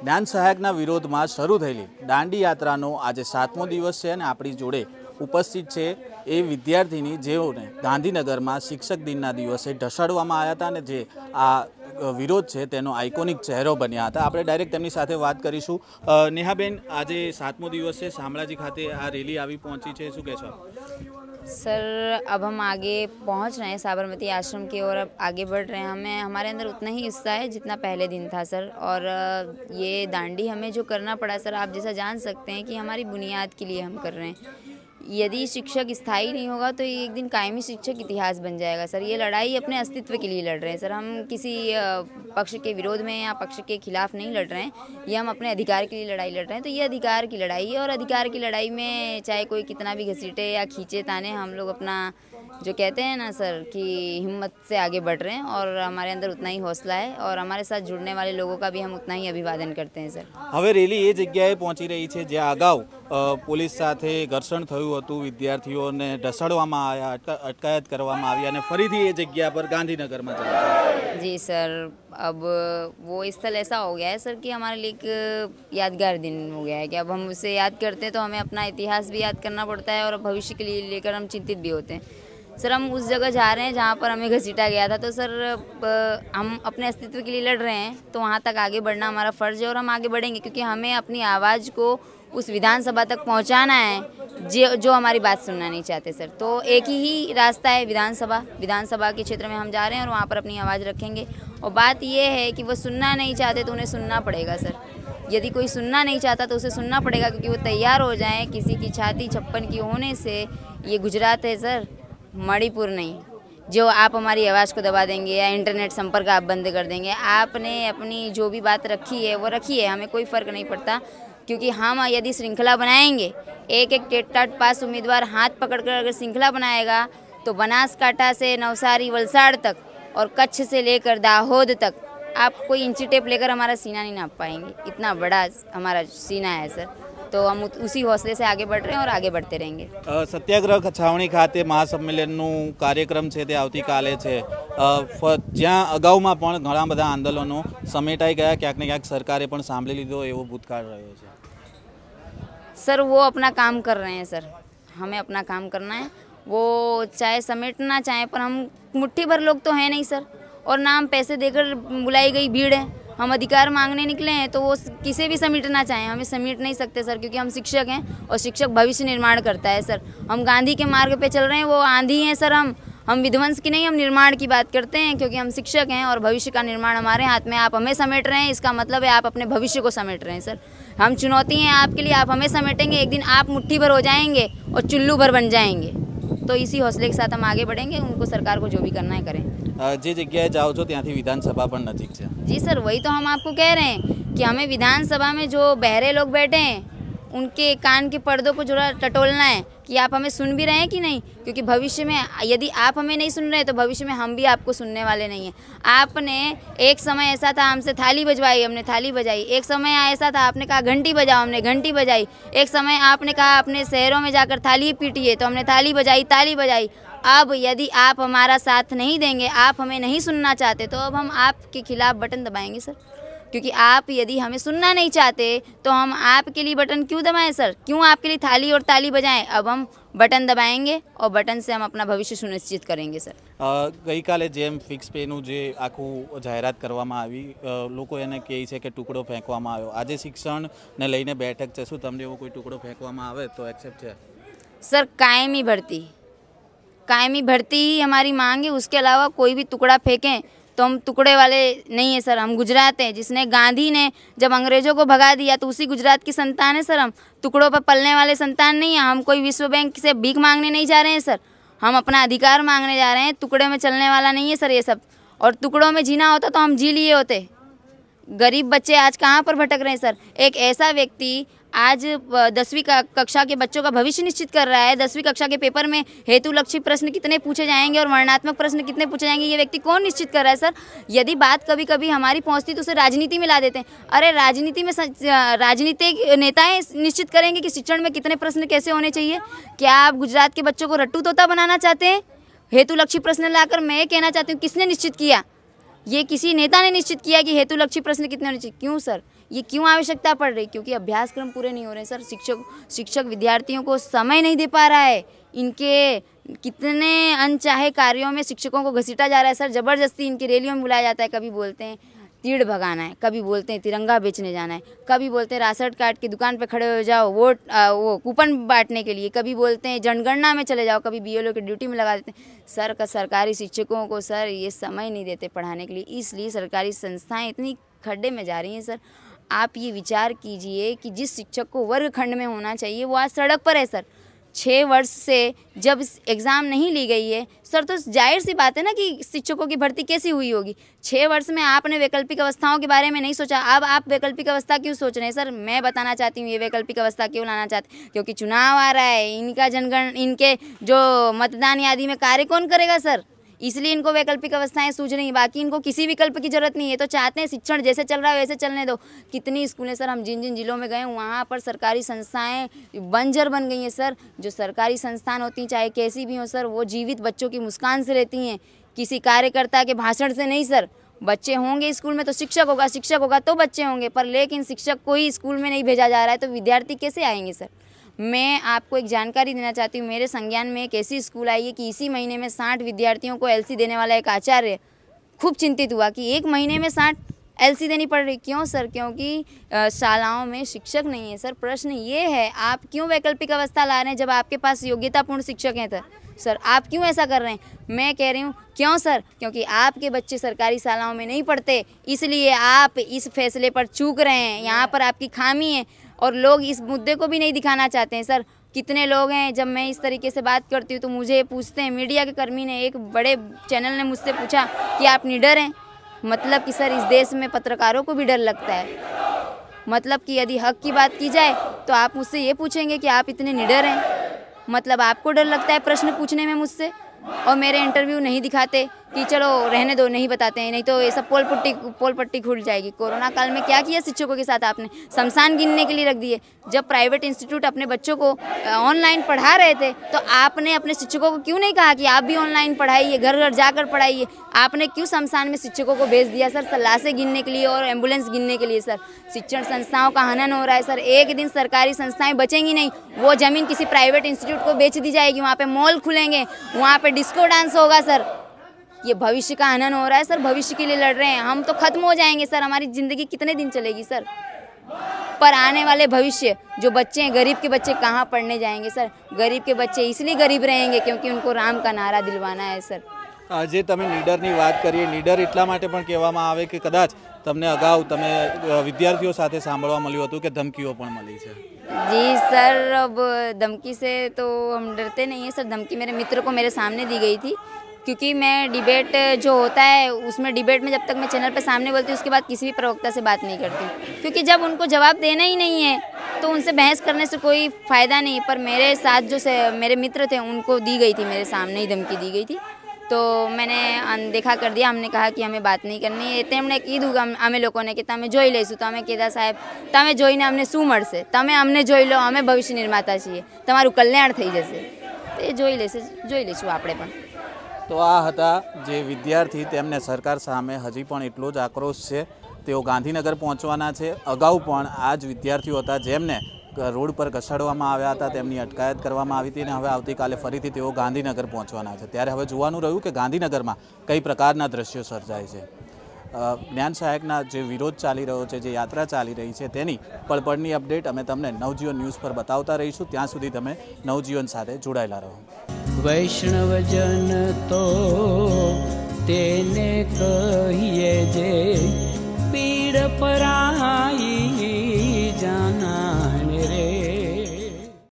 જ્ઞાન સહાયકના વિરોધમાં શરૂ થયેલી દાંડી યાત્રાનો આજે 7મો દિવસ છે અને આપણી જોડે ઉપસ્થિત છે એ વિદ્યાર્થીની જેઓને ગાંધીનગરમાં શિક્ષક દિનના દિવસે ઢસાડવામાં આવ્યા હતા અને જે આ વિરોધ છે તેનો આઇકોનિક ચહેરો બન્યા હતા। આપણે ડાયરેક્ટ તેમની સાથે વાત કરીશું। નેહાબેન, આજે 7મો દિવસ છે, શામળાજી ખાતે આ રેલી આવી પહોંચી છે, શું કહેશો? सर, अब हम आगे पहुंच रहे हैं, साबरमती आश्रम की ओर अब आगे बढ़ रहे हैं। हमें हमारे अंदर उतना ही उत्साह है जितना पहले दिन था सर। और ये दांडी हमें जो करना पड़ा सर, आप जैसा जान सकते हैं कि हमारी बुनियाद के लिए हम कर रहे हैं। यदि शिक्षक स्थायी नहीं होगा तो ये एक दिन कायमी शिक्षक इतिहास बन जाएगा सर। ये लड़ाई अपने अस्तित्व के लिए लड़ रहे हैं सर। हम किसी पक्ष के विरोध में या पक्ष के खिलाफ नहीं लड़ रहे हैं, ये हम अपने अधिकार के लिए लड़ाई लड़ रहे हैं। तो ये अधिकार की लड़ाई है और अधिकार की लड़ाई में चाहे कोई कितना भी घसीटे या खींचे ताने, हम लोग अपना जो कहते हैं ना सर कि हिम्मत से आगे बढ़ रहे हैं और हमारे अंदर उतना ही हौसला है और हमारे साथ जुड़ने वाले लोगों का भी हम उतना ही अभिवादन करते हैं सर। હવે રેલી એ જગ્યાએ પહોંચી રહી છે જ્યાં અગાઉ પોલીસ સાથે ઘર્ષણ થયું હતું, વિદ્યાર્થીઓને ઢસાડવામાં આવ્યા, અટકાયત કરવામાં આવી અને ફરીથી એ જગ્યા પર ગાંધીનગરમાં જાય છે। जी सर, अब वो स्थल ऐसा हो गया है सर कि हमारे लिए एक यादगार दिन हो गया है कि अब हम उसे याद करते हैं तो हमें अपना इतिहास भी याद करना पड़ता है और भविष्य के लिए लेकर हम चिंतित भी होते हैं सर। हम उस जगह जा रहे हैं जहाँ पर हमें घसीटा गया था, तो सर हम अपने अस्तित्व के लिए लड़ रहे हैं, तो वहाँ तक आगे बढ़ना हमारा फ़र्ज़ है और हम आगे बढ़ेंगे क्योंकि हमें अपनी आवाज़ को उस विधानसभा तक पहुँचाना है जो हमारी बात सुनना नहीं चाहते सर। तो एक ही रास्ता है, विधानसभा के क्षेत्र में हम जा रहे हैं और वहाँ पर अपनी आवाज़ रखेंगे। और बात ये है कि वो सुनना नहीं चाहते तो उन्हें सुनना पड़ेगा सर। यदि कोई सुनना नहीं चाहता तो उसे सुनना पड़ेगा क्योंकि वो तैयार हो जाएँ। किसी की छाती 56 की होने से ये गुजरात है सर, मणिपुर नहीं। जो आप हमारी आवाज़ को दबा देंगे या इंटरनेट संपर्क आप बंद कर देंगे, आपने अपनी जो भी बात रखी है वो रखी है, हमें कोई फ़र्क नहीं पड़ता क्योंकि हम यदि श्रृंखला बनाएंगे, एक एक टेट पास उम्मीदवार हाथ पकड़कर अगर श्रृंखला बनाएगा तो बनासकांठा से नवसारी वलसाड़ तक और कच्छ से लेकर दाहोद तक आप कोई इंची टेप लेकर हमारा सीना नहीं नाप पाएंगे। इतना बड़ा हमारा सीना है सर। तो हम उसी हौसले से आगे बढ़ रहे हैं और आगे बढ़ते रहेंगे। સત્યાગ્રહ છાવણી ખાતે મહાસંમેલનનું કાર્યક્રમ છે તે આવતીકાલે છે, જ્યાં અગાઉમાં પણ ઘણા બધા આંદોલનો સમેટાઈ ગયા, ક્યાંક ને ક્યાંક સરકારે પણ સાંભળી લીધો એવો ભૂતકાળ રહ્યો છે। सर वो अपना काम कर रहे हैं सर, हमें अपना काम करना है। वो चाहे समेटना चाहे, पर हम मुट्ठी भर लोग तो हैं नहीं सर, और ना हम पैसे देकर बुलाई गई भीड़ है। हम अधिकार मांगने निकले हैं तो वो किसे भी समेटना चाहें, हमें समेट नहीं सकते सर क्योंकि हम शिक्षक हैं और शिक्षक भविष्य निर्माण करता है सर। हम गांधी के मार्ग पे चल रहे हैं, वो आंधी हैं सर। हम विध्वंस की नहीं, हम निर्माण की बात करते हैं क्योंकि हम शिक्षक हैं और भविष्य का निर्माण हमारे हाथ में। आप हमें समेट रहे हैं, इसका मतलब है आप अपने भविष्य को समेट रहे हैं सर। हम चुनौती हैं आपके लिए, आप हमें समेटेंगे, एक दिन आप मुट्ठी भर हो जाएंगे और चुल्लू भर बन जाएंगे। तो इसी हौसले के साथ हम आगे बढ़ेंगे, उनको सरकार को जो भी करना है करें। જે જગ્યાએ જાઓ છો ત્યાંથી વિધાનસભા પણ નજીક છે। जी सर, वही तो हम आपको कह रहे हैं कि हमें विधानसभा में जो बहरे लोग बैठे हैं उनके कान के पर्दों को जरा टटोलना है कि आप हमें सुन भी रहे हैं कि नहीं, क्योंकि भविष्य में यदि आप हमें नहीं सुन रहे तो भविष्य में हम भी आपको सुनने वाले नहीं हैं। आपने एक समय ऐसा था हमसे थाली बजवाई, हमने थाली बजाई। एक समय ऐसा था आपने कहा घंटी बजाओ, हमने घंटी बजाई। एक समय आपने कहा अपने शहरों में जाकर थाली पीटिए, तो हमने थाली बजाई। अब यदि आप हमारा साथ नहीं देंगे, आप हमें नहीं सुनना चाहते, तो अब हम आपके खिलाफ बटन दबाएंगे सर। क्योंकि आप यदि हमें सुनना नहीं चाहते तो हम आपके लिए बटन क्यों दबाएं सर, क्यों आपके लिए थाली और ताली बजाएं। अब हम बटन दबाएंगे और बटन से हम अपना भविष्य सुनिश्चित करेंगे सर। गई काले जेम फिक्स पेનું જે આખું જાહેરાત કરવામાં આવી, લોકો એને કહે છે કે ટુકડો ફેંકવામાં આવ્યો। આજે શિક્ષણને લઈને બેઠક છે, શું તમને એવો કોઈ ટુકડો ફેંકવામાં આવે તો એક્સેપ્ટ છે? सर कायमी भर्ती ही हमारी मांग है, उसके अलावा कोई भी टुकड़ा फेंकें तो हम टुकड़े वाले नहीं है सर। हम गुजरात हैं, जिसने गांधी ने जब अंग्रेज़ों को भगा दिया तो उसी गुजरात की संतान है सर। हम टुकड़ों पर पलने वाले संतान नहीं है। हम कोई विश्व बैंक से भीख मांगने नहीं जा रहे हैं सर, हम अपना अधिकार मांगने जा रहे हैं। टुकड़े में चलने वाला नहीं है सर ये सब। और टुकड़ों में जीना होता तो हम जी लिए होते। गरीब बच्चे आज कहाँ पर भटक रहे हैं सर। एक ऐसा व्यक्ति आज 10वीं कक्षा के बच्चों का भविष्य निश्चित कर रहा है। 10वीं कक्षा के पेपर में हेतु लक्षी प्रश्न कितने पूछे जाएंगे और वर्णनात्मक प्रश्न कितने पूछे जाएंगे, ये व्यक्ति कौन निश्चित कर रहा है सर। यदि बात कभी कभी हमारी पहुंचती तो उसे राजनीति में ला देते हैं। अरे राजनीति में राजनीतिक नेताएं निश्चित करेंगे कि शिक्षण में कितने प्रश्न कैसे होने चाहिए। क्या आप गुजरात के बच्चों को रट्टू तोता बनाना चाहते हैं? हेतु लक्षी प्रश्न लाकर मैं कहना चाहती हूँ, किसने निश्चित किया? ये किसी नेता ने निश्चित किया कि हेतु लक्षी प्रश्न कितने होने चाहिए। क्यों सर? ये क्यों आवश्यकता पड़ रही? क्योंकि अभ्यासक्रम पूरे नहीं हो रहे सर। शिक्षक विद्यार्थियों को समय नहीं दे पा रहा है। इनके कितने अनचाहे कार्यों में शिक्षकों को घसीटा जा रहा है सर। ज़बरदस्ती इनकी रैलियों में बुलाया जाता है। कभी बोलते हैं तीड़ भगाना है, कभी बोलते हैं तिरंगा बेचने जाना है, कभी बोलते हैं राशन कार्ड की दुकान पे खड़े हो जाओ वो कूपन बांटने के लिए, कभी बोलते हैं जनगणना में चले जाओ, कभी BLO की ड्यूटी में लगा देते हैं। सरकारी शिक्षकों को सर ये समय नहीं देते पढ़ाने के लिए, इसलिए सरकारी संस्थाएं इतनी खड्डे में जा रही हैं सर। आप ये विचार कीजिए कि जिस शिक्षक को वर्ग खंड में होना चाहिए वो आज सड़क पर है सर। 6 वर्ष से जब एग्ज़ाम नहीं ली गई है सर, तो जाहिर सी बात है ना कि शिक्षकों की भर्ती कैसी हुई होगी। 6 वर्ष में आपने वैकल्पिक अवस्थाओं के बारे में नहीं सोचा। अब आप वैकल्पिक अवस्था क्यों सोच रहे हैं सर? मैं बताना चाहती हूँ ये वैकल्पिक अवस्था क्यों लाना चाहते हैं, क्योंकि चुनाव आ रहा है। इनके जो मतदान यादी में कार्य कौन करेगा सर, इसलिए इनको वैकल्पिक अवस्थाएं सूझ रही हैं। बाकी इनको किसी विकल्प की जरूरत नहीं है। तो चाहते हैं शिक्षण जैसे चल रहा है वैसे चलने दो। कितनी स्कूलें सर, हम जिन जिन जिलों में गए वहाँ पर सरकारी संस्थाएं बंजर बन गई हैं सर। जो सरकारी संस्थान होती हैं चाहे कैसी भी हो सर, वो जीवित बच्चों की मुस्कान से रहती हैं, किसी कार्यकर्ता के भाषण से नहीं सर। बच्चे होंगे स्कूल में तो शिक्षक होगा तो बच्चे होंगे, पर लेकिन शिक्षक को ही स्कूल में नहीं भेजा जा रहा है तो विद्यार्थी कैसे आएंगे सर? मैं आपको एक जानकारी देना चाहती हूँ। मेरे संज्ञान में एक ऐसी स्कूल आई है कि इसी महीने में 60 विद्यार्थियों को LC देने वाला एक आचार्य खूब चिंतित हुआ कि एक महीने में 60 LC देनी पड़ रही। क्यों सर? क्योंकि शालाओं में शिक्षक नहीं है सर। प्रश्न ये है, आप क्यों वैकल्पिक अवस्था ला रहे हैं जब आपके पास योग्यतापूर्ण शिक्षक हैं सर? आप क्यों ऐसा कर रहे हैं? मैं कह रही हूँ क्यों सर? क्योंकि आपके बच्चे सरकारी शालाओं में नहीं पढ़ते, इसलिए आप इस फैसले पर चूक रहे हैं। यहाँ पर आपकी खामी है और लोग इस मुद्दे को भी नहीं दिखाना चाहते हैं सर। कितने लोग हैं, जब मैं इस तरीके से बात करती हूँ तो मुझे पूछते हैं, मीडिया के कर्मी ने, एक बड़े चैनल ने मुझसे पूछा कि आप निडर हैं? मतलब कि सर इस देश में पत्रकारों को भी डर लगता है। मतलब कि यदि हक की बात की जाए तो आप मुझसे ये पूछेंगे कि आप इतने निडर हैं? मतलब आपको डर लगता है प्रश्न पूछने में मुझसे, और मेरे इंटरव्यू नहीं दिखाते कि चलो रहने दो, नहीं बताते हैं, नहीं तो ये सब पोल पट्टी खुल जाएगी। कोरोना काल में क्या किया शिक्षकों के साथ आपने? शमशान गिनने के लिए रख दिए। जब प्राइवेट इंस्टीट्यूट अपने बच्चों को ऑनलाइन पढ़ा रहे थे तो आपने अपने शिक्षकों को क्यों नहीं कहा कि आप भी ऑनलाइन पढ़ाइए, घर घर जाकर पढ़ाइए? आपने क्यों शमशान में शिक्षकों को भेज दिया सर, लाशें गिनने के लिए और एम्बुलेंस गिनने के लिए सर? शिक्षण संस्थाओं का हनन हो रहा है सर। एक दिन सरकारी संस्थाएं बचेंगी नहीं, वो ज़मीन किसी प्राइवेट इंस्टीट्यूट को बेच दी जाएगी। वहाँ पे मॉल खुलेंगे, वहाँ पे डिस्को डांस होगा सर। ये भविष्य का हनन हो रहा है सर। भविष्य के लिए लड़ रहे हैं हम, तो खत्म हो जाएंगे सर। हमारी ज़िंदगी कितने दिन चलेगी सर? पर आने वाले भविष्य जो बच्चे हैं, गरीब के बच्चे कहाँ पढ़ने जाएंगे सर? गरीब के बच्चे इसलिए गरीब रहेंगे क्योंकि उनको राम का नारा दिलवाना है सर। આજે તમે નીડરની વાત કરીએ, નીડર એટલા માટે પણ કહેવામાં આવે કે કદાચ તમને અગાઉ તમે વિદ્યાર્થીઓ સાથે સાંભળવા મળ્યું હતું કે ધમકીઓ પણ મળી છે। जी सर, अब धमकी से तो हम डरते नहीं हैं सर। धमकी मेरे मित्र को मेरे सामने दी गई थी, क्योंकि मैं डिबेट जो होता है उसमें डिबेट में जब तक मैं चैनल पर सामने बोलती हूँ उसके बाद किसी भी प्रवक्ता से बात नहीं करती, क्योंकि जब उनको जवाब देना ही नहीं है तो उनसे बहस करने से कोई फ़ायदा नहीं। पर मेरे साथ जो मेरे मित्र थे उनको दी गई थी, मेरे सामने ही धमकी दी गई थी, तो मैंने अनदेखा कर दिया। हमने कहा कि हमें बात नहीं करनी है। તેમણે કીધું અમે લોકોને કે તમે જોઈ લઈશું, તો અમે કીધા સાહેબ તમે જોઈને અમને શું મળશે? તમે અમને જોઈ લો, અમે ભવિષ્ય નિર્માતા છીએ, તમારું કલ્યાણ થઈ જશે। એ જોઈ લઈશું આપણે પણ। તો આ હતા જે વિદ્યાર્થી, તેમને સરકાર સામે હજી પણ એટલો જ આક્રોશ છે। તેઓ ગાંધીનગર પહોંચવાના છે। અગાઉ પણ આ જ વિદ્યાર્થીઓ હતા જેમને રોડ પર ઘસાડવામાં આવ્યા હતા, તેમની અટકાયત કરવામાં આવી હતી અને હવે આવતીકાલે ફરીથી તેઓ ગાંધીનગર પહોંચવાના છે। ત્યારે હવે જોવાનું રહ્યું કે ગાંધીનગરમાં કઈ પ્રકારના દ્રશ્યો સર્જાય છે। જ્ઞાન સહાયકના જે વિરોધ ચાલી રહ્યો છે, જે યાત્રા ચાલી રહી છે, તેની પળપળની અપડેટ અમે તમને નવજીવન ન્યૂઝ પર બતાવતા રહીશું। ત્યાં સુધી તમે નવજીવન સાથે જોડાયેલા રહો। વૈષ્ણવજન તો તેને કહીએ જે પીડ પરાઈ।